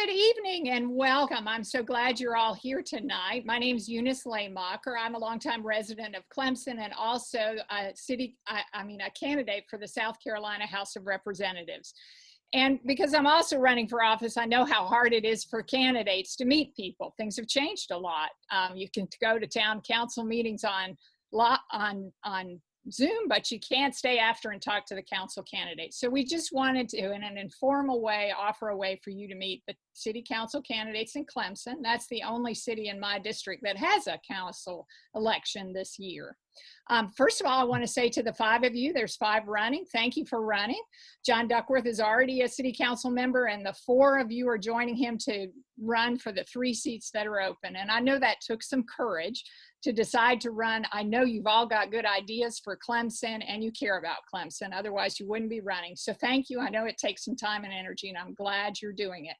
Good evening and welcome. I'm so glad you're all here tonight. My name is Eunice Lamocker. I'm a longtime resident of Clemson and also a candidate for the South Carolina House of Representatives. And because I'm also running for office, I know how hard it is for candidates to meet people. Things have changed a lot. You can go to town council meetings on Zoom, but you can't stay after and talk to the council candidates. So we just wanted to, in an informal way, offer a way for you to meet the city council candidates in Clemson. That's the only city in my district that has a council election this year. First of all, I want to say to the 5 of you, there's 5 running. Thank you for running. John Duckworth is already a city council member, and the 4 of you are joining him to run for the 3 seats that are open. And I know that took some courage to decide to run. I know you've all got good ideas for Clemson and you care about Clemson. Otherwise, you wouldn't be running. So thank you. I know it takes some time and energy, and I'm glad you're doing it.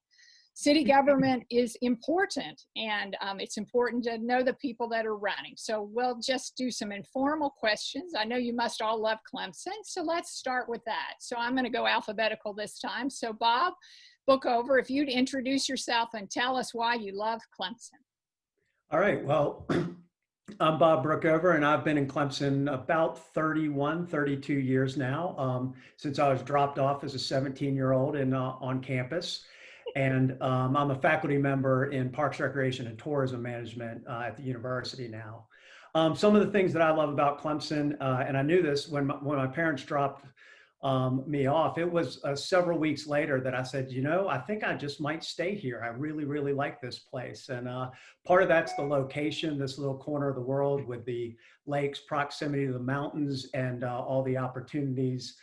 City government is important, and it's important to know the people that are running. So we'll just do some informal questions. I know you must all love Clemson, so let's start with that. So I'm going to go alphabetical this time. So Bob Brookover, if you'd introduce yourself and tell us why you love Clemson. All right, well, I'm Bob Brookover, and I've been in Clemson about 31, 32 years now, since I was dropped off as a 17-year-old on campus. And I'm a faculty member in Parks, Recreation, and Tourism Management at the university now. Some of the things that I love about Clemson, and I knew this when my parents dropped me off, it was several weeks later that I said, you know, I think I just might stay here. I really, really like this place. And part of that's the location, this little corner of the world with the lakes, proximity to the mountains, and all the opportunities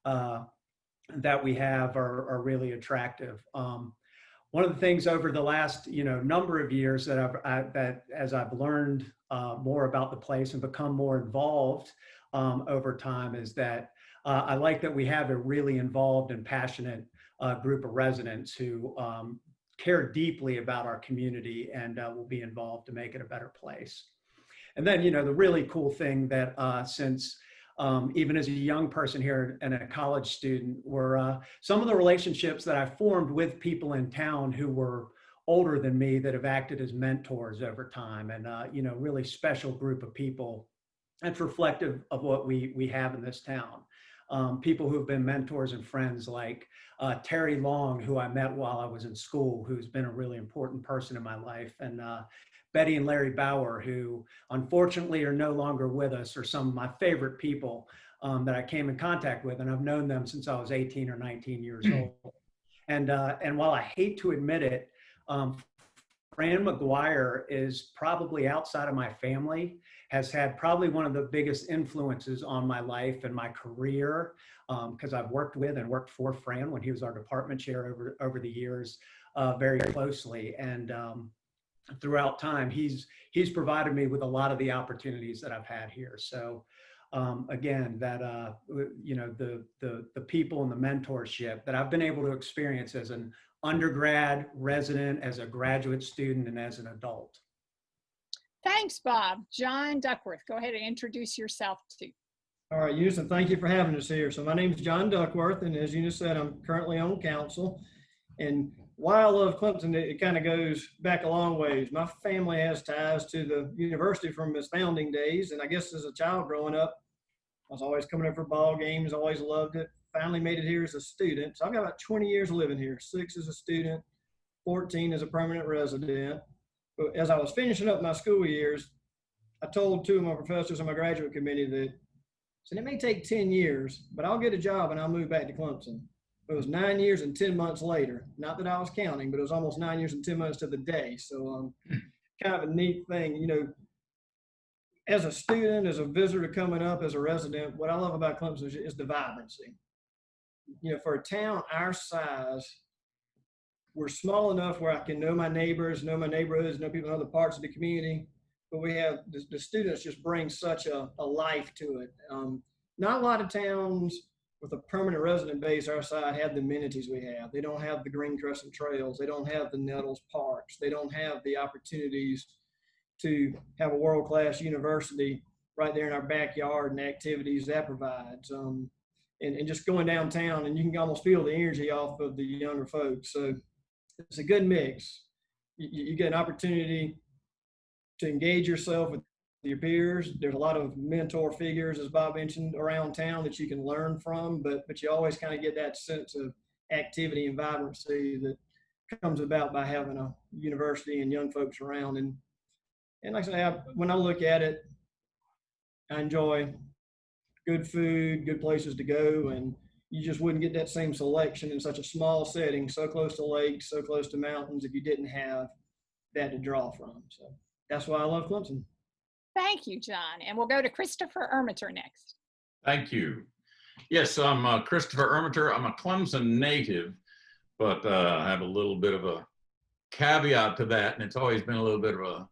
that we have are really attractive. One of the things over the last number of years that as I've learned more about the place and become more involved over time is that I like that we have a really involved and passionate group of residents who care deeply about our community and will be involved to make it a better place. And then, the really cool thing that since even as a young person here and a college student, were some of the relationships that I formed with people in town who were older than me that have acted as mentors over time, and really special group of people. That's reflective of what we have in this town. People who have been mentors and friends like Terry Long, who I met while I was in school, who's been a really important person in my life, and Betty and Larry Bauer, who unfortunately are no longer with us, are some of my favorite people that I came in contact with, and I've known them since I was 18 or 19 years old. And while I hate to admit it, Fran McGuire is probably, outside of my family, has had probably one of the biggest influences on my life and my career, because I've worked with and worked for Fran when he was our department chair over the years very closely. And throughout time, he's provided me with a lot of the opportunities that I've had here. So again, that the people and the mentorship that I've been able to experience as an undergrad resident, as a graduate student, and as an adult. Thanks, Bob. John Duckworth, go ahead and introduce yourself too. All right, Eunice, and thank you for having us here. So my name is John Duckworth, and as Eunice said, I'm currently on council. And why I love Clemson, it kind of goes back a long ways. My family has ties to the university from its founding days, and I guess as a child growing up, I was always coming up for ball games, always loved it. Finally made it here as a student. So I've got about 20 years living here, 6 as a student, 14 as a permanent resident. But as I was finishing up my school years, I told 2 of my professors on my graduate committee that, so it may take 10 years, but I'll get a job and I'll move back to Clemson. It was 9 years and 10 months later. Not that I was counting, but it was almost 9 years and 10 months to the day. So kind of a neat thing, as a student, as a visitor coming up, as a resident, what I love about Clemson is the vibrancy. For a town our size, we're small enough where I can know my neighbors, know my neighborhoods, know people in other parts of the community, but we have, the students just bring such a life to it. Not a lot of towns with a permanent resident base our side have the amenities we have. They don't have the Green Crescent Trails. They don't have the Nettles Parks. They don't have the opportunities to have a world-class university right there in our backyard and the activities that provides. And just going downtown, and you can almost feel the energy off of the younger folks. So it's a good mix. You get an opportunity to engage yourself with your peers. There's a lot of mentor figures, as Bob mentioned, around town that you can learn from, but you always kind of get that sense of activity and vibrancy that comes about by having a university and young folks around. And like I say, when I look at it, I enjoy good food, good places to go, and you just wouldn't get that same selection in such a small setting, so close to lakes, so close to mountains, if you didn't have that to draw from. So that's why I love Clemson. Thank you, John. And we'll go to Kristopher Irmiter next. Thank you. Yes, I'm Kristopher Irmiter. I'm a Clemson native, but I have a little bit of a caveat to that, and it's always been a little bit of a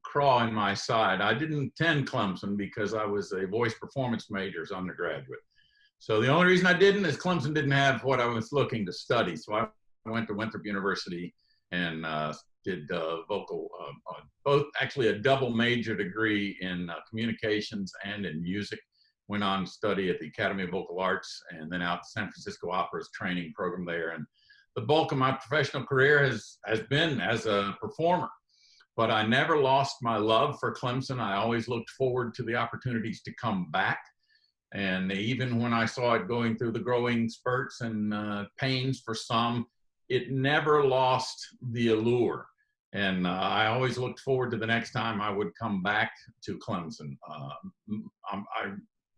craw in my side. I didn't attend Clemson because I was a voice performance major as undergraduate. So the only reason I didn't is Clemson didn't have what I was looking to study. So I went to Winthrop University and did both actually a double major degree in communications and in music. Went on to study at the Academy of Vocal Arts and then out to San Francisco Opera's training program there. And the bulk of my professional career has been as a performer. But I never lost my love for Clemson. I always looked forward to the opportunities to come back. And even when I saw it going through the growing spurts and pains for some, it never lost the allure. And I always looked forward to the next time I would come back to Clemson. I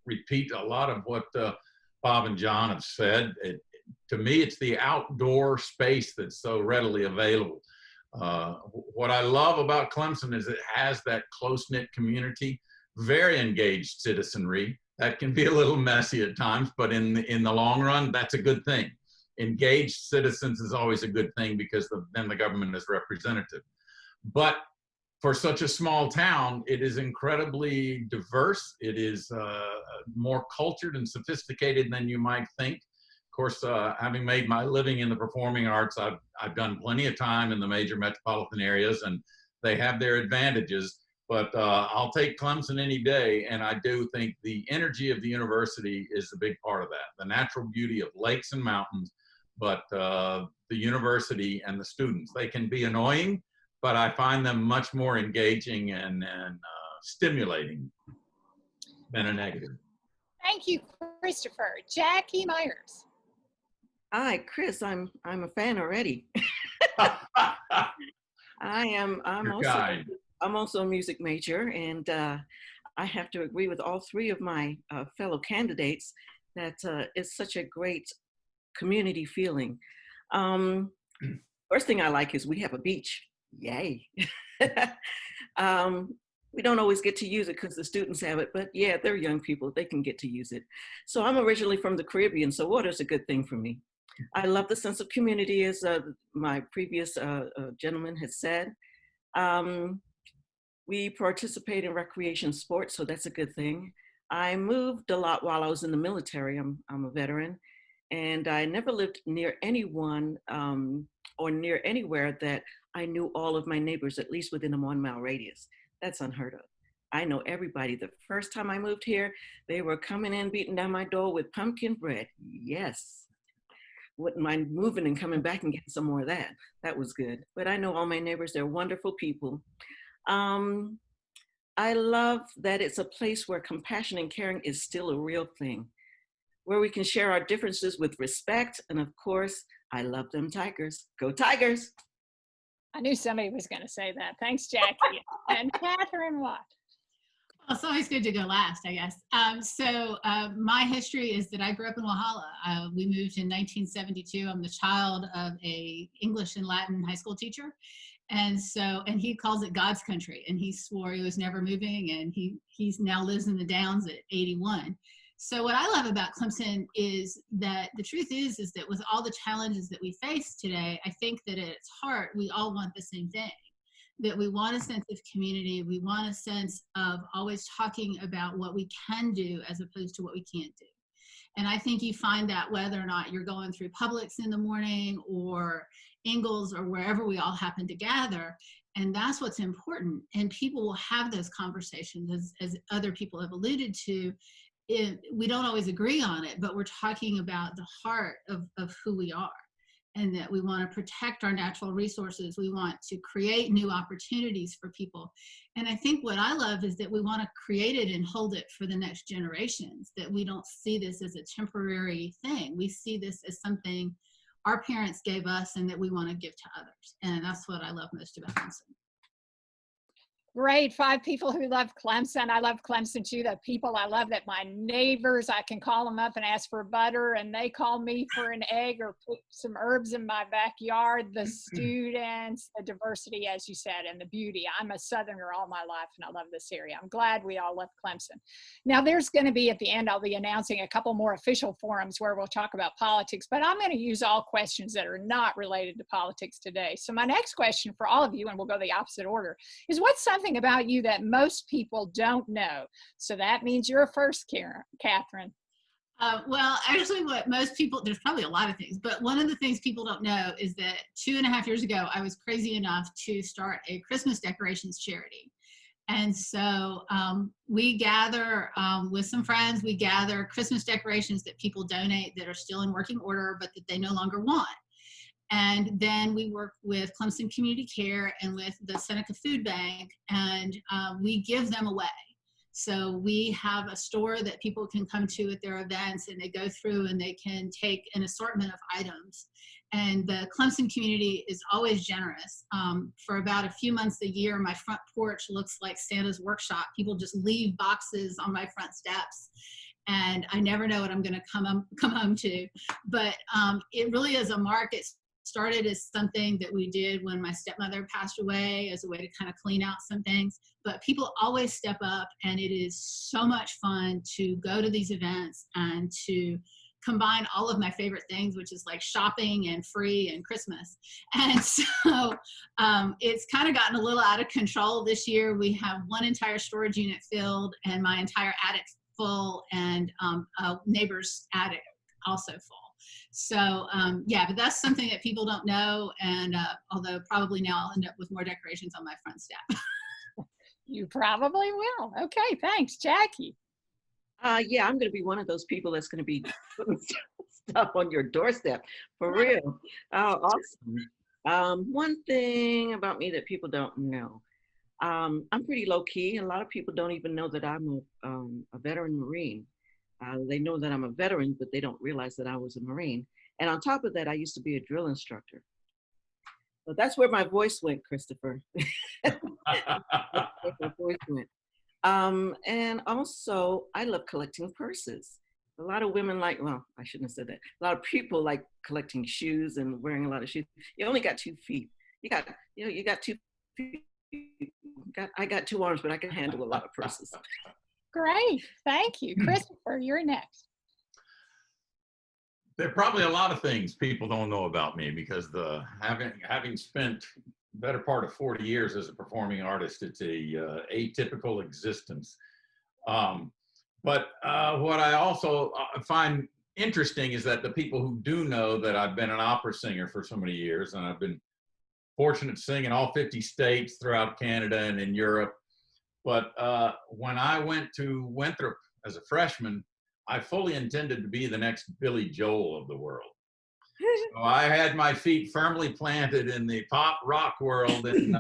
repeat a lot of what Bob and John have said. To me, it's the outdoor space that's so readily available. What I love about Clemson is it has that close-knit community, very engaged citizenry. That can be a little messy at times, but in the long run, that's a good thing. Engaged citizens is always a good thing because then the government is representative. But for such a small town, it is incredibly diverse. It is more cultured and sophisticated than you might think. Of course, having made my living in the performing arts, I've done plenty of time in the major metropolitan areas, and they have their advantages. But I'll take Clemson any day, and I do think the energy of the university is a big part of that. The natural beauty of lakes and mountains, but the university and the students. They can be annoying, but I find them much more engaging and stimulating than a negative. Thank you, Kristopher. Jacquie Myers. Hi, Chris. I'm a fan already. I'm also a music major, and I have to agree with all three of my fellow candidates that it's such a great community feeling. First thing I like is we have a beach. Yay. We don't always get to use it because the students have it, but yeah, they're young people. They can get to use it. So I'm originally from the Caribbean, so water's a good thing for me. I love the sense of community, as my previous gentleman has said. We participate in recreation sports, so that's a good thing. I moved a lot while I was in the military. I'm a veteran, and I never lived near anyone or near anywhere that I knew all of my neighbors, at least within a 1 mile radius. That's unheard of. I know everybody. The first time I moved here, they were coming in, beating down my door with pumpkin bread. Yes. Wouldn't mind moving and coming back and getting some more of that. That was good. But I know all my neighbors. They're wonderful people. I love that it's a place where compassion and caring is still a real thing, where we can share our differences with respect. And of course, I love them Tigers. Go Tigers. I knew somebody was going to say that. Thanks, Jacquie. And Catherine Watt. Well, it's always good to go last, I guess. My history is that I grew up in Walhalla. We moved in 1972. I'm the child of a English and Latin high school teacher. And he calls it God's country, and he swore he was never moving, and he's now lives in the Downs at 81. So what I love about Clemson is that the truth is that with all the challenges that we face today, I think that at its heart, we all want the same thing, that we want a sense of community. We want a sense of always talking about what we can do as opposed to what we can't do. And I think you find that whether or not you're going through Publix in the morning or Ingalls or wherever we all happen to gather, and that's what's important. And people will have those conversations, as other people have alluded to. We don't always agree on it, but we're talking about the heart of who we are. and that we want to protect our natural resources. We want to create new opportunities for people. And I think what I love is that we want to create it and hold it for the next generations, that we don't see this as a temporary thing. We see this as something our parents gave us and that we want to give to others. And that's what I love most about Clemson. Great. 5 people who love Clemson. I love Clemson too. The people I love, that my neighbors, I can call them up and ask for butter and they call me for an egg or put some herbs in my backyard. The students, the diversity, as you said, and the beauty. I'm a Southerner all my life and I love this area. I'm glad we all love Clemson. Now there's going to be, at the end, I'll be announcing a couple more official forums where we'll talk about politics, but I'm going to use all questions that are not related to politics today. So my next question for all of you, and we'll go the opposite order, is what's something about you that most people don't know? So that means you're first, Catherine. Well, actually what most people, there's probably a lot of things, but one of the things people don't know is that 2.5 years ago, I was crazy enough to start a Christmas decorations charity. And so we gather with some friends, we gather Christmas decorations that people donate that are still in working order, but that they no longer want. And then we work with Clemson Community Care and with the Seneca Food Bank, and we give them away. So we have a store that people can come to at their events, and they go through and they can take an assortment of items. And the Clemson community is always generous. For about a few months a year, my front porch looks like Santa's workshop. People just leave boxes on my front steps, and I never know what I'm going to come home to. But it really is a mark. It started as something that we did when my stepmother passed away as a way to kind of clean out some things. But people always step up, and it is so much fun to go to these events and to combine all of my favorite things, which is like shopping and free and Christmas. And so it's kind of gotten a little out of control this year. We have one entire storage unit filled and my entire attic full, and a neighbor's attic also full. So yeah, but that's something that people don't know. And although probably now I'll end up with more decorations on my front step. You probably will. Okay, thanks. Jackie. Yeah, I'm going to be one of those people that's going to be putting stuff on your doorstep, for real. Oh, awesome. One thing about me that people don't know, I'm pretty low key. A lot of people don't even know that I'm a veteran Marine. They know that I'm a veteran, but they don't realize that I was a Marine. And on top of that, I used to be a drill instructor. So that's where my voice went, Kristopher. That's where my voice went. And also, I love collecting purses. A lot of women like, well, I shouldn't have said that. A lot of people like collecting shoes and wearing a lot of shoes. You only got 2 feet. You got 2 feet. I got 2 arms, but I can handle a lot of purses. Great, thank you. Kristopher, you're next. There are probably a lot of things people don't know about me because having spent the better part of 40 years as a performing artist, it's a atypical existence. But what I also find interesting is that the people who do know that I've been an opera singer for so many years, and I've been fortunate to sing in all 50 states throughout Canada and in Europe. But when I went to Winthrop as a freshman, I fully intended to be the next Billy Joel of the world. So I had my feet firmly planted in the pop rock world, and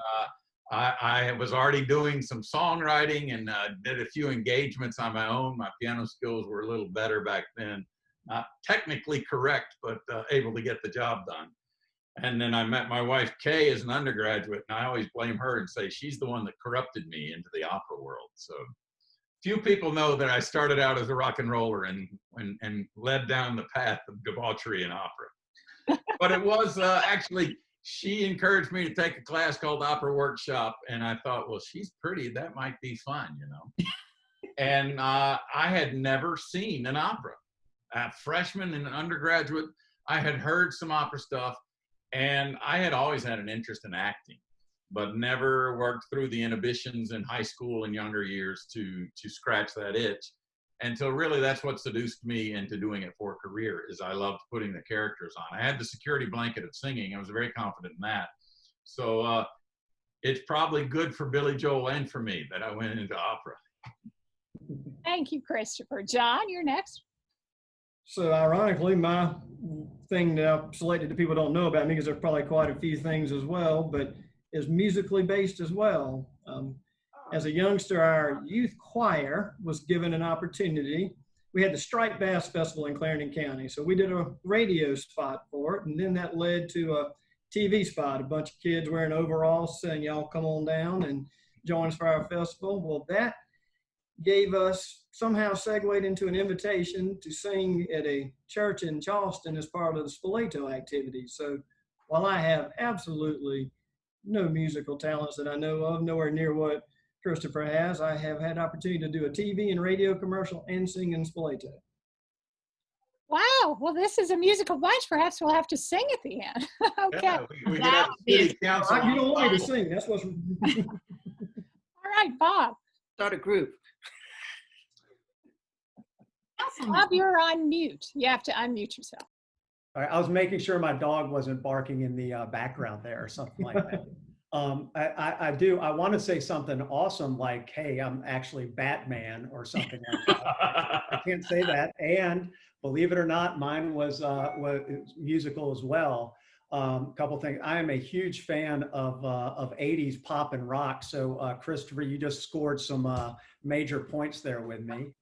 I was already doing some songwriting and did a few engagements on my own. My piano skills were a little better back then. Not technically correct, but able to get the job done. And then I met my wife, Kay, as an undergraduate, and I always blame her and say she's the one that corrupted me into the opera world. So few people know that I started out as a rock and roller and led down the path of debauchery in opera. But it was actually, she encouraged me to take a class called Opera Workshop, and I thought, well, she's pretty, that might be fun, you know. And I had never seen an opera. Freshman and undergraduate, I had heard some opera stuff, and I had always had an interest in acting, but never worked through the inhibitions in high school and younger years to scratch that itch until really that's what seduced me into doing it for a career, is I loved putting the characters on. I had the security blanket of singing. I was very confident in that. So it's probably good for Billy Joel and for me that I went into opera. Thank you, Kristopher. John, you're next. So ironically, my thing that I've selected that people don't know about me, because there's probably quite a few things as well, but is musically based as well. As a youngster, our youth choir was given an opportunity. We had the Striped Bass Festival in Clarendon County. So we did a radio spot for it. And then that led to a TV spot, a bunch of kids wearing overalls saying, y'all come on down and join us for our festival. Well, that gave us, somehow segued into an invitation to sing at a church in Charleston as part of the Spoleto activities. So while I have absolutely no musical talents that I know of, nowhere near what Kristopher has, I have had opportunity to do a TV and radio commercial and sing in Spoleto. Wow. Well, this is a musical bunch. Perhaps we'll have to sing at the end. Okay. Yeah, we could have city council. You don't want me to sing. That's what's. All right, Bob. Start a group. Bob, you're on mute. You have to unmute yourself. All right, I was making sure my dog wasn't barking in the background there or something like that. I want to say something awesome like, hey, I'm actually Batman or something like that. I can't say that. And believe it or not, mine was musical as well. Couple things. I am a huge fan of 80s pop and rock. So Kristopher, you just scored some major points there with me.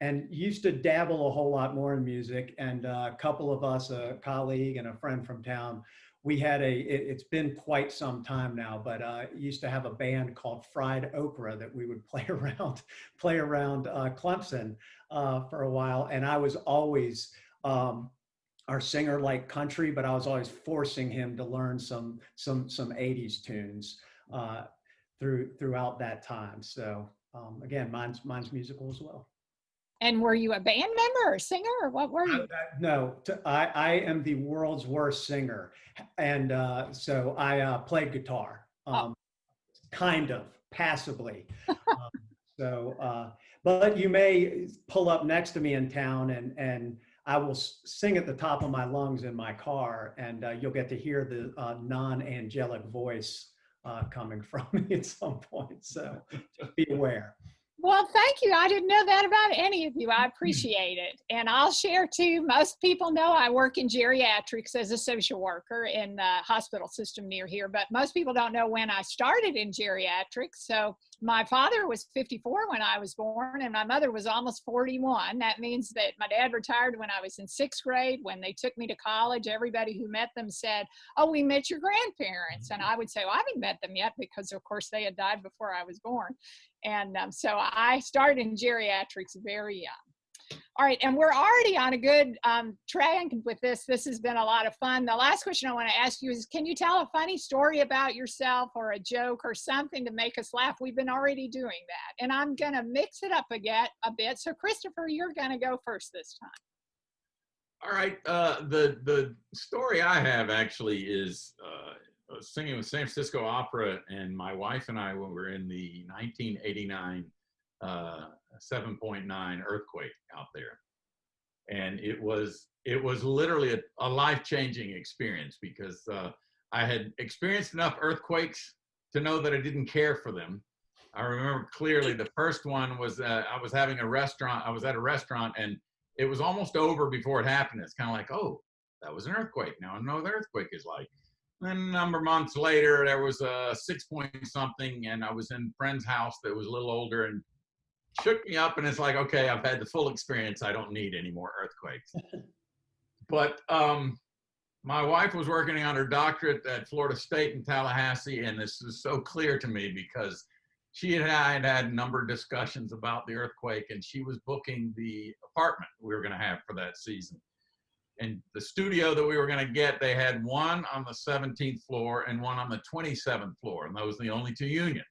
And used to dabble a whole lot more in music. And a couple of us, a colleague and a friend from town, we had it's been quite some time now, but used to have a band called Fried Okra that we would play around Clemson for a while. And I was always our singer liked country, but I was always forcing him to learn some 80s tunes throughout that time. So again, mine's musical as well. And were you a band member or singer, or what were you? No, I am the world's worst singer. And so I played guitar, kind of, passively. But you may pull up next to me in town and I will sing at the top of my lungs in my car, and you'll get to hear the non-angelic voice coming from me at some point. So just be aware. Well, thank you. I didn't know that about any of you. I appreciate it. And I'll share too, most people know I work in geriatrics as a social worker in the hospital system near here, but most people don't know when I started in geriatrics. So my father was 54 when I was born, and my mother was almost 41. That means that my dad retired when I was in 6th grade. When they took me to college, everybody who met them said, oh, we met your grandparents. And I would say, well, I haven't met them yet, because of course they had died before I was born. And so I started in geriatrics very young. All right, and we're already on a good track with this. This has been a lot of fun. The last question I want to ask you is, can you tell a funny story about yourself or a joke or something to make us laugh? We've been already doing that. And I'm going to mix it up a bit. So Kristopher, you're going to go first this time. All right, the story I have actually is singing with San Francisco Opera, and my wife and I were in the 1989 7.9 earthquake out there, and it was literally a life-changing experience, because I had experienced enough earthquakes to know that I didn't care for them. I remember clearly the first one was I was at a restaurant, and it was almost over before it happened. It's kind of like, oh, that was an earthquake. Now I know what the earthquake is like. Then a number of months later, there was a 6-point something, and I was in a friend's house that was a little older and shook me up, and it's like, okay, I've had the full experience. I don't need any more earthquakes. But my wife was working on her doctorate at Florida State in Tallahassee, and this is so clear to me because she and I had had a number of discussions about the earthquake, and she was booking the apartment we were going to have for that season. And the studio that we were going to get, they had one on the 17th floor and one on the 27th floor. And those were the only 2 unions.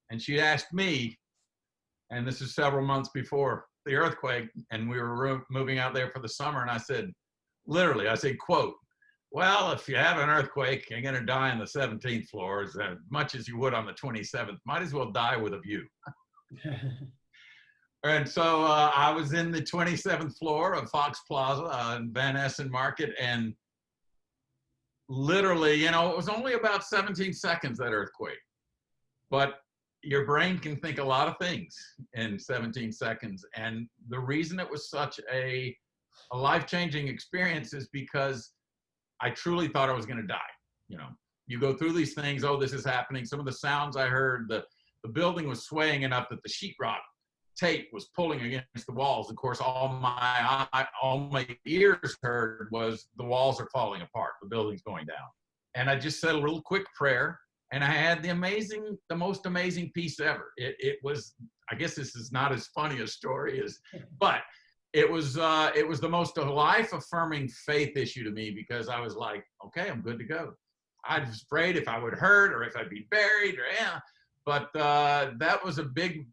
And she asked me, and this is several months before the earthquake, and we were moving out there for the summer. And I said, literally, I said, quote, well, if you have an earthquake, you're going to die on the 17th floor as much as you would on the 27th. Might as well die with a view. And so I was in the 27th floor of Fox Plaza in Van Essen Market, and literally, you know, it was only about 17 seconds, that earthquake. But your brain can think a lot of things in 17 seconds. And the reason it was such a a life-changing experience is because I truly thought I was going to die. You know, you go through these things. Oh, this is happening. Some of the sounds I heard, the building was swaying enough that the sheetrock tape was pulling against the walls. Of course, all my ears heard was the walls are falling apart. The building's going down. And I just said a little quick prayer, and I had the most amazing peace ever. It was, I guess this is not as funny a story as, but it was the most life-affirming faith issue to me, because I was like, okay, I'm good to go. I was afraid if I would hurt or if I'd be buried or but that was a big,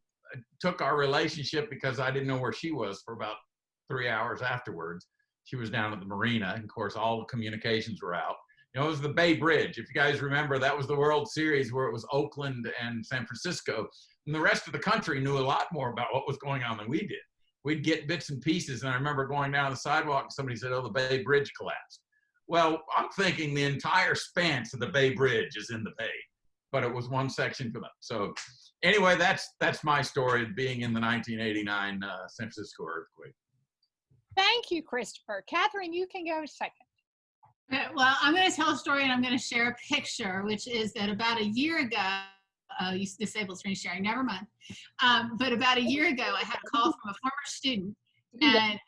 took our relationship, because I didn't know where she was for about 3 hours afterwards. She was down at the marina, and of course all the communications were out. You know, it was the Bay Bridge. If you guys remember, that was the World Series where it was Oakland and San Francisco, and the rest of the country knew a lot more about what was going on than we did. We'd get bits and pieces, and I remember going down the sidewalk and somebody said, oh, the Bay Bridge collapsed. Well, I'm thinking the entire span of the Bay Bridge is in the Bay, but it was one section for them. So anyway, that's my story of being in the 1989 San Francisco earthquake. Thank you, Kristopher. Catherine, you can go second. Okay, well, I'm going to tell a story, and I'm going to share a picture, which is that about a year ago, you disabled screen sharing, never mind. But about a year ago, I had a call from a former student, and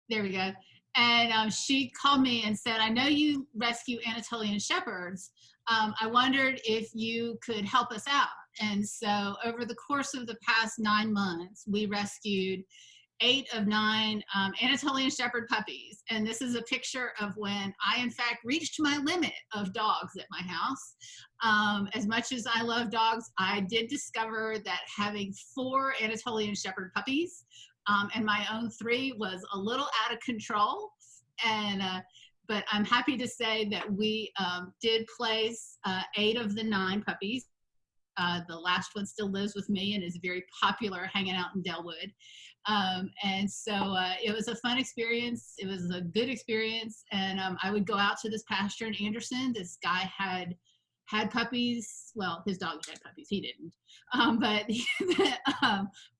there we go. And she called me and said, I know you rescue Anatolian shepherds. I wondered if you could help us out. And so over the course of the past 9 months, we rescued 8 of 9 Anatolian shepherd puppies. And this is a picture of when I, in fact, reached my limit of dogs at my house. As much as I love dogs, I did discover that having 4 Anatolian shepherd puppies and my own 3 was a little out of control. And but I'm happy to say that we did place 8 of the 9 puppies. The last one still lives with me and is very popular hanging out in Delwood. And so it was a fun experience. It was a good experience. And I would go out to this pasture in Anderson. This guy had puppies. Well, his dog had puppies. He didn't. But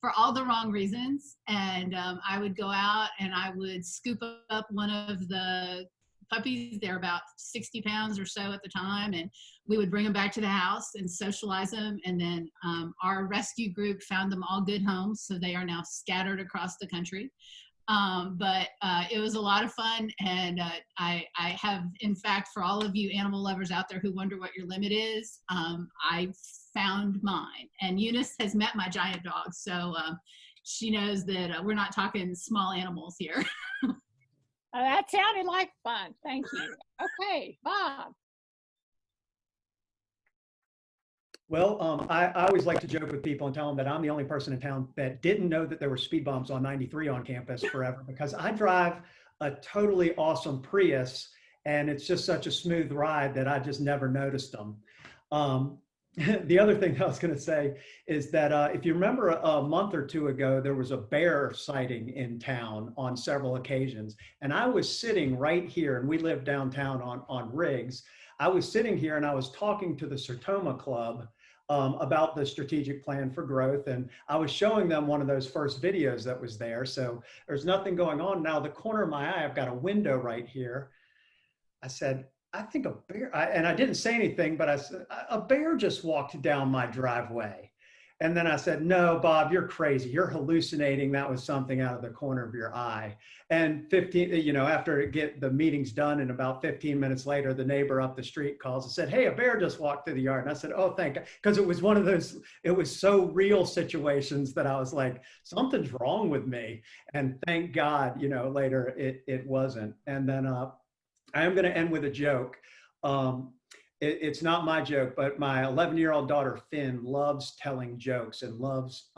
for all the wrong reasons. And I would go out and I would scoop up one of the puppies. They're about 60 pounds or so at the time, and we would bring them back to the house and socialize them. And then our rescue group found them all good homes, so they are now scattered across the country. But it was a lot of fun, and I have, in fact, for all of you animal lovers out there who wonder what your limit is, I found mine. And Eunice has met my giant dog, so she knows that we're not talking small animals here. That sounded like fun. Thank you. Okay, Bob. Well, I always like to joke with people and tell them that I'm the only person in town that didn't know that there were speed bumps on 93 on campus forever, because I drive a totally awesome Prius, and it's just such a smooth ride that I just never noticed them. The other thing I was going to say is that if you remember a month or 2 ago, there was a bear sighting in town on several occasions. And I was sitting right here, and we live downtown on Riggs. I was sitting here and I was talking to the Sertoma Club about the strategic plan for growth. And I was showing them one of those first videos that was there. So there's nothing going on. Now, the corner of my eye, I've got a window right here. I said, I think a bear, and I didn't say anything, but I said, a bear just walked down my driveway. And then I said, no, Bob, you're crazy. You're hallucinating. That was something out of the corner of your eye. And 15, after the meeting's done, and about 15 minutes later, the neighbor up the street calls and said, hey, a bear just walked through the yard. And I said, oh, thank God. Because it was one of those, it was so real situations that I was like, something's wrong with me. And thank God, later it wasn't. And then I am going to end with a joke. It's not my joke, but my 11-year-old daughter, Finn, loves telling jokes and loves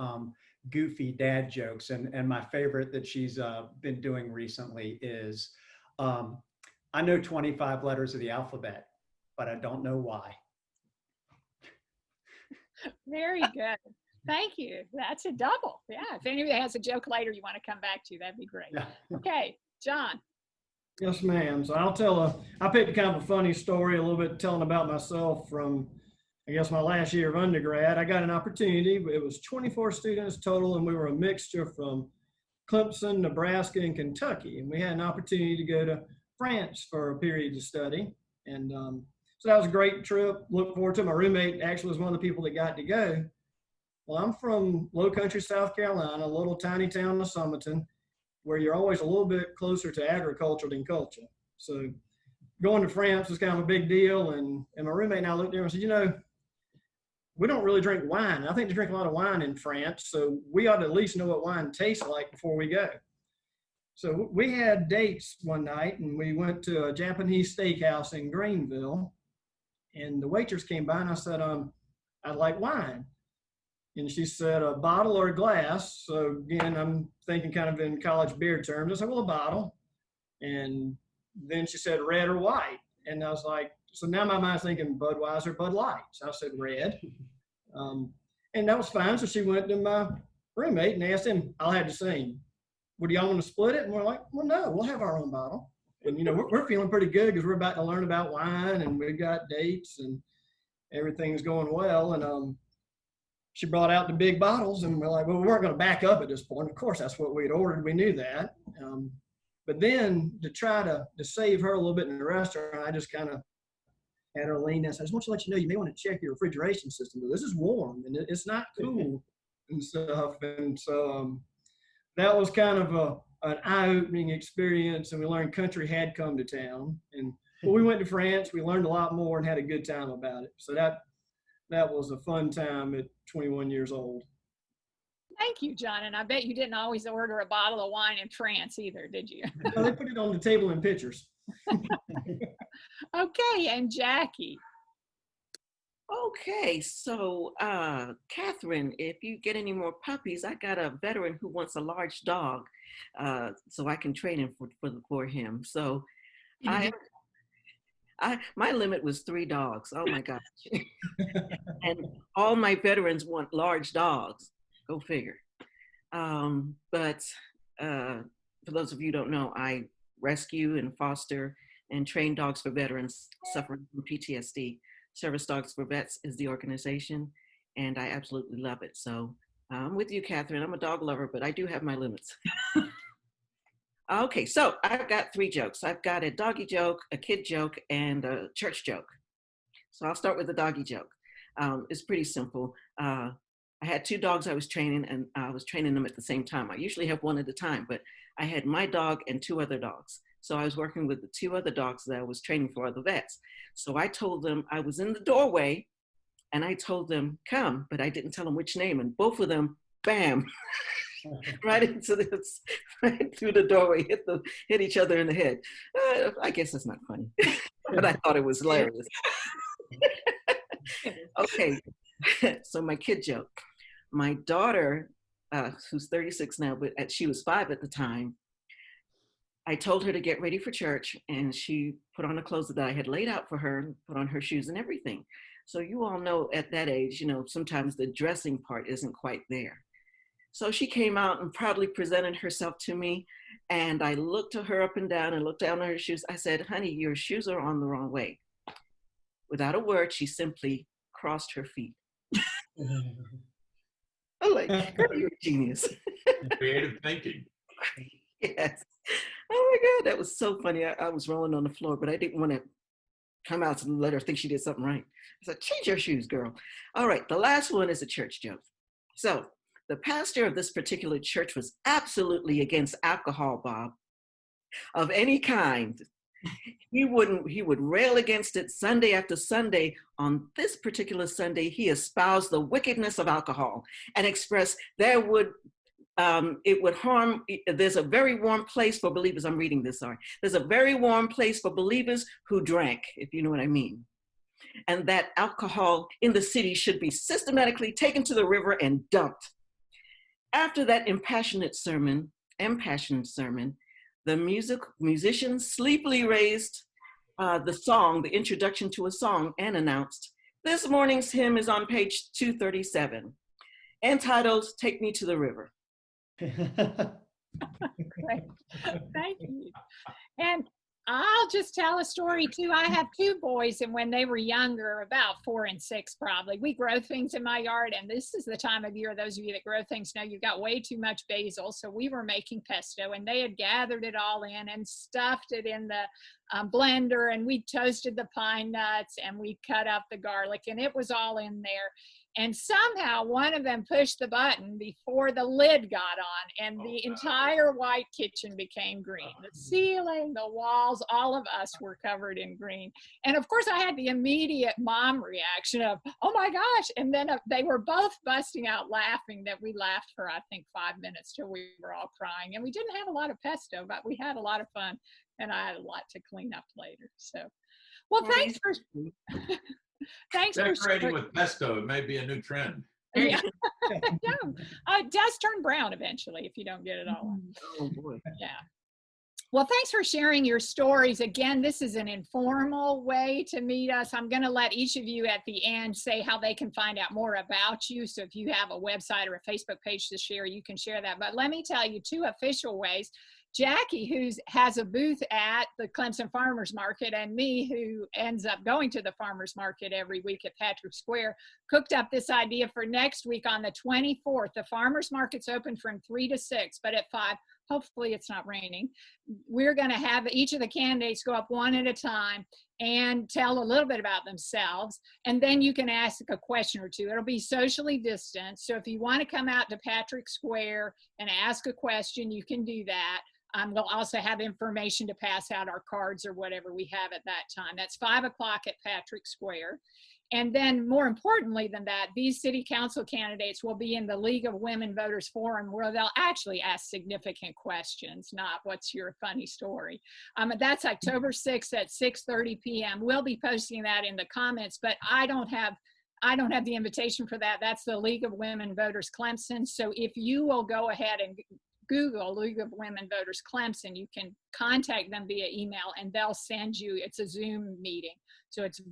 goofy dad jokes. And my favorite that she's been doing recently is, I know 25 letters of the alphabet, but I don't know why. Very good. Thank you. That's a double. Yeah. If anybody has a joke later you want to come back to, that'd be great. Yeah. Okay, John. Yes, ma'am. So I picked kind of a funny story, a little bit telling about myself from, I guess, my last year of undergrad. I got an opportunity. It was 24 students total, and we were a mixture from Clemson, Nebraska, and Kentucky. And we had an opportunity to go to France for a period of study. And so that was a great trip. Look forward to it. My roommate actually was one of the people that got to go. Well, I'm from Low Country, South Carolina, a little tiny town of Summerton, where you're always a little bit closer to agriculture than culture. So going to France was kind of a big deal. And my roommate and I looked at him and said, you know, we don't really drink wine. I think they drink a lot of wine in France, so we ought to at least know what wine tastes like before we go. So we had dates one night, and we went to a Japanese steakhouse in Greenville, and the waitress came by, and I said, I'd like wine. And she said, a bottle or a glass? So again, I'm thinking kind of in college beer terms. I said, well, a bottle. And then she said, red or white? And I was like, so now my mind's thinking Budweiser, Bud Light. So I said red. And that was fine. So she went to my roommate and asked him, I'll have the same. Would y'all want to split it? And we're like, well, no, we'll have our own bottle. And, you know, we're feeling pretty good because we're about to learn about wine and we've got dates and everything's going well. And she brought out the big bottles and we're like, well, we weren't going to back up at this point. Of course, that's what we had ordered. We knew that. But then to try to save her a little bit in the restaurant, I just kind of had her lean and said, I just want to let you know, you may want to check your refrigeration system. This is warm and it's not cool and stuff. And so that was kind of an eye-opening experience, and we learned country had come to town. And when we went to France, we learned a lot more and had a good time about it. So that was a fun time at 21 years old. Thank you, John. And I bet you didn't always order a bottle of wine in France either, did you? No, they put it on the table in pictures. Okay, and Jackie. Okay, so Catherine, if you get any more puppies, I got a veteran who wants a large dog, so I can train him for him. So my limit was 3 dogs. Oh my gosh. And all my veterans want large dogs. Go figure. But for those of you who don't know, I rescue and foster and train dogs for veterans suffering from PTSD. Service Dogs for Vets is the organization, and I absolutely love it. So I'm with you, Catherine. I'm a dog lover, but I do have my limits. Okay, so I've got 3 jokes. I've got a doggy joke, a kid joke, and a church joke. So I'll start with the doggy joke. It's pretty simple. I had 2 dogs I was training, and I was training them at the same time. I usually have one at a time, but I had my dog and 2 other dogs. So I was working with the 2 other dogs that I was training for other vets. So I told them, I was in the doorway, and I told them, come, but I didn't tell them which name. And both of them, bam, right through the doorway, hit each other in the head. I guess that's not funny, but I thought it was hilarious. Okay, so my kid joke. My daughter, who's 36 now, but she was 5 at the time, I told her to get ready for church, and she put on the clothes that I had laid out for her, put on her shoes and everything. So you all know at that age, you know, sometimes the dressing part isn't quite there. So she came out and proudly presented herself to me, and I looked at her up and down and looked down at her shoes. I said, honey, your shoes are on the wrong way. Without a word, she simply crossed her feet. I'm like, you're a genius. Creative thinking. Yes. Oh my God, that was so funny. I was rolling on the floor, but I didn't want to come out and let her think she did something right. I said, change your shoes, girl. All right, the last one is a church joke. So the pastor of this particular church was absolutely against alcohol, Bob, of any kind. He would rail against it Sunday after Sunday. On this particular Sunday, he espoused the wickedness of alcohol and expressed it would harm. There's a very warm place for believers. I'm reading this, sorry. There's a very warm place for believers who drank, if you know what I mean. And that alcohol in the city should be systematically taken to the river and dumped. After that impassioned sermon, the musicians sleepily raised the introduction to a song, and announced, this morning's hymn is on page 237, entitled, Take Me to the River. Great. Thank you. And I'll I'll just tell a story too. I have two boys, and when they were younger, about 4 and 6 probably, we grow things in my yard, and this is the time of year, those of you that grow things know you've got way too much basil. So we were making pesto, and they had gathered it all in and stuffed it in the blender, and we toasted the pine nuts, and we cut up the garlic, and it was all in there. And somehow one of them pushed the button before the lid got on, and the entire white kitchen became green. The ceiling, the walls, all of us were covered in green. And of course I had the immediate mom reaction of, oh my gosh. And then they were both busting out laughing that we laughed for, I think, 5 minutes till we were all crying. And we didn't have a lot of pesto, but we had a lot of fun, and I had a lot to clean up later. So, well, thanks for... Thanks decorating with pesto. It may be a new trend. Yeah. It does turn brown eventually if you don't get it all. Oh boy. Yeah. Well, thanks for sharing your stories. Again, this is an informal way to meet us. I'm going to let each of you at the end say how they can find out more about you. So if you have a website or a Facebook page to share, you can share that. But let me tell you 2 official ways. Jackie, who has a booth at the Clemson Farmers Market, and me, who ends up going to the Farmers Market every week at Patrick Square, cooked up this idea for next week on the 24th. The Farmers Market's open from 3 to 6, but at 5, hopefully it's not raining. We're going to have each of the candidates go up one at a time and tell a little bit about themselves, and then you can ask a question or two. It'll be socially distanced, so if you want to come out to Patrick Square and ask a question, you can do that. We'll also have information to pass out, our cards or whatever we have at that time. That's 5 o'clock at Patrick Square. And then more importantly than that, these city council candidates will be in the League of Women Voters Forum, where they'll actually ask significant questions, not what's your funny story. That's October 6th at 6:30 p.m. We'll be posting that in the comments, but I don't have the invitation for that. That's the League of Women Voters Clemson. So if you will go ahead and Google League of Women Voters Clemson, you can contact them via email, and they'll send you, it's a Zoom meeting, so it's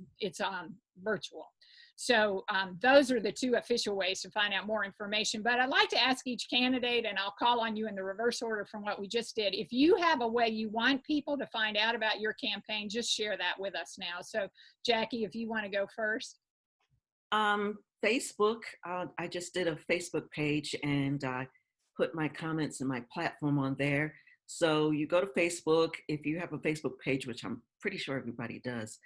virtual. So those are the 2 official ways to find out more information. But I'd like to ask each candidate, and I'll call on you in the reverse order from what we just did. If you have a way you want people to find out about your campaign, just share that with us now. So Jackie, if you want to go first. Facebook, I just did a Facebook page, and put my comments and my platform on there. So you go to Facebook, if you have a Facebook page, which I'm pretty sure everybody does.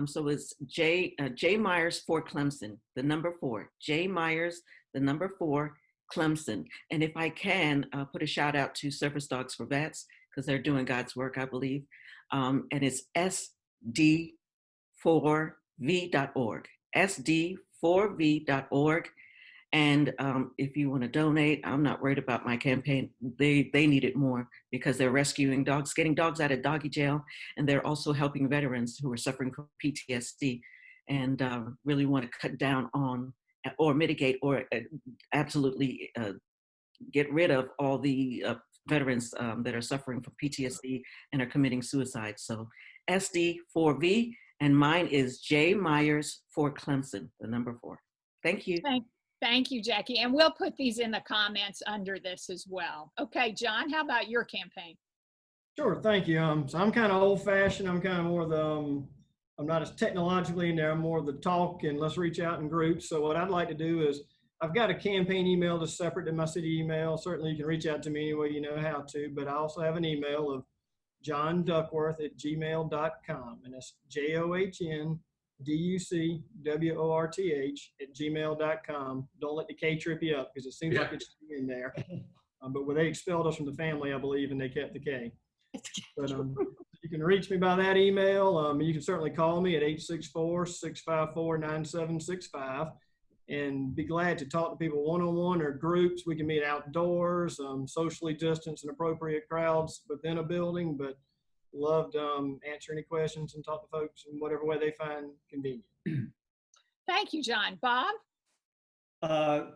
So it's J Myers for Clemson, the number 4, J Myers, the number 4, Clemson. And if I can put a shout out to Service Dogs for Vets, because they're doing God's work, I believe. And it's sd4v.org, sd4v.org. And if you want to donate, I'm not worried about my campaign. They need it more because they're rescuing dogs, getting dogs out of doggy jail, and they're also helping veterans who are suffering from PTSD and really want to cut down on or mitigate or absolutely get rid of all the veterans that are suffering from PTSD and are committing suicide. So SD4V, and mine is J Myers for Clemson, the number 4. Thank you. Thank you, Jackie. And we'll put these in the comments under this as well. Okay, John, how about your campaign? Sure, thank you. So I'm kind of old fashioned. I'm kind of more the, I'm not as technologically in there. I'm more the talk and let's reach out in groups. So what I'd like to do is, I've got a campaign email that's separate to my city email. Certainly you can reach out to me any way you know how to, but I also have an email of johnduckworth@gmail.com, and that's JOHNDUCWORTH@gmail.com. Don't let the K trip you up because it seems like it's in there. But they expelled us from the family, I believe, and they kept the K. But you can reach me by that email. You can certainly call me at 864-654-9765 and be glad to talk to people one-on-one or groups. We can meet outdoors, socially distanced and appropriate crowds within a building, but love to answer any questions and talk to folks in whatever way they find convenient. Thank you, John. Bob?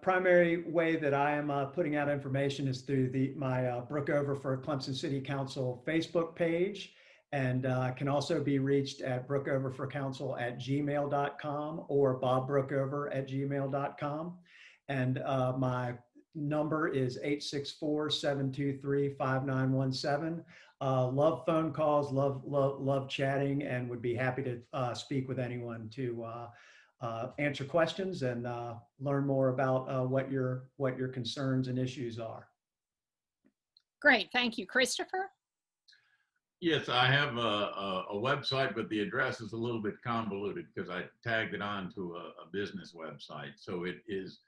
Primary way that I am putting out information is through my Brookover for Clemson City Council Facebook page, and can also be reached at brookoverforcouncil@gmail.com or bobbrookover@gmail.com. And my number is 864-723-5917. Love phone calls, love chatting, and would be happy to speak with anyone to answer questions and learn more about what your concerns and issues are. Great, thank you. Kristopher? Yes, I have a website, but the address is a little bit convoluted because I tagged it on to a business website. So it is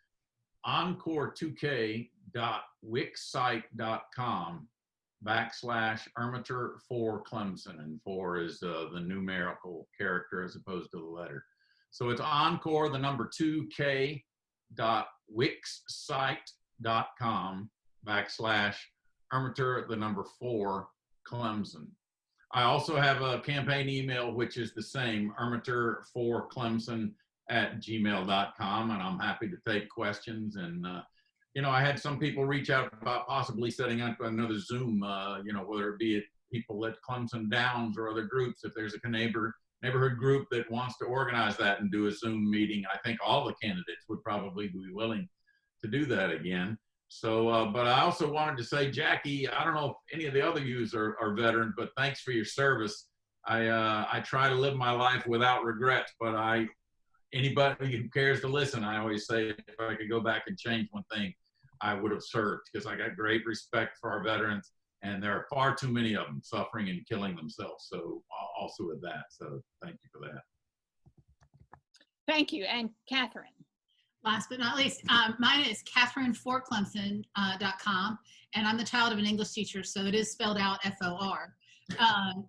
encore2k.wixsite.com/Armiter for Clemson, and 4 is the numerical character as opposed to the letter. So it's encore, the number 2k.wixsite.com/Armiter, the number 4 Clemson. I also have a campaign email, which is the same, armiter4clemson@gmail.com, and I'm happy to take questions. And, you know, I had some people reach out about possibly setting up another Zoom, you know, whether it be people at Clemson Downs or other groups. If there's a neighborhood group that wants to organize that and do a Zoom meeting, I think all the candidates would probably be willing to do that again. So, but I also wanted to say, Jackie, I don't know if any of the other yous are veterans, but thanks for your service. I try to live my life without regrets, but anybody who cares to listen, I always say, if I could go back and change one thing, I would have served, because I got great respect for our veterans, and there are far too many of them suffering and killing themselves. So also with that, so thank you for that. Thank you. And Catherine? Last but not least, mine is Catherine4Clemson.com, and I'm the child of an English teacher, so it is spelled out F-O-R.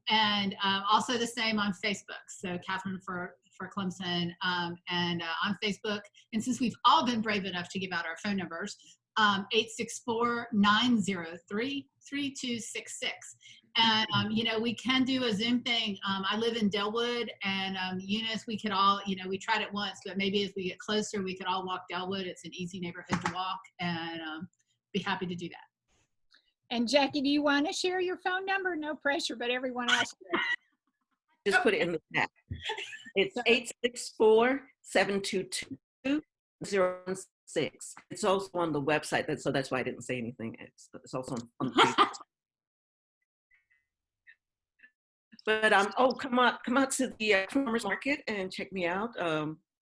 And also the same on Facebook, so Catherine for Clemson, and on Facebook. And since we've all been brave enough to give out our phone numbers, 864-903-3266. And, you know, we can do a Zoom thing. I live in Delwood, and Eunice, we could all, you know, we tried it once, but maybe as we get closer, we could all walk Delwood. It's an easy neighborhood to walk, and be happy to do that. And Jackie, do you want to share your phone number? No pressure, but everyone else does. Just put it in the chat. It's 864-722-016. It's also on the website, so that's why I didn't say anything. It's also on the Facebook. But oh, come out to the farmers market and check me out.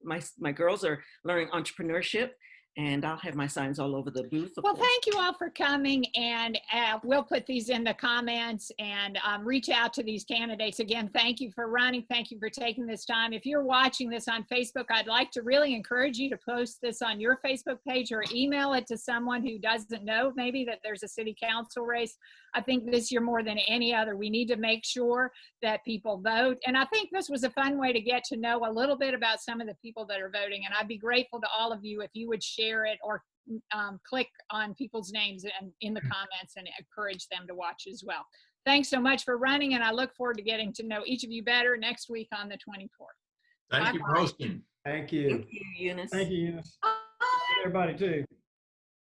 My girls are learning entrepreneurship, and I'll have my signs all over the booth. Well, thank you all for coming, and we'll put these in the comments, and reach out to these candidates. Again, thank you for running. Thank you for taking this time. If you're watching this on Facebook, I'd like to really encourage you to post this on your Facebook page or email it to someone who doesn't know maybe that there's a city council race. I think this year more than any other, we need to make sure that people vote. And I think this was a fun way to get to know a little bit about some of the people that are voting. And I'd be grateful to all of you if you would share it or click on people's names and in the comments and encourage them to watch as well. Thanks so much for running, and I look forward to getting to know each of you better next week on the 24th. Thank you for hosting. Thank you. Thank you, Eunice. Thank you, Eunice. Everybody too.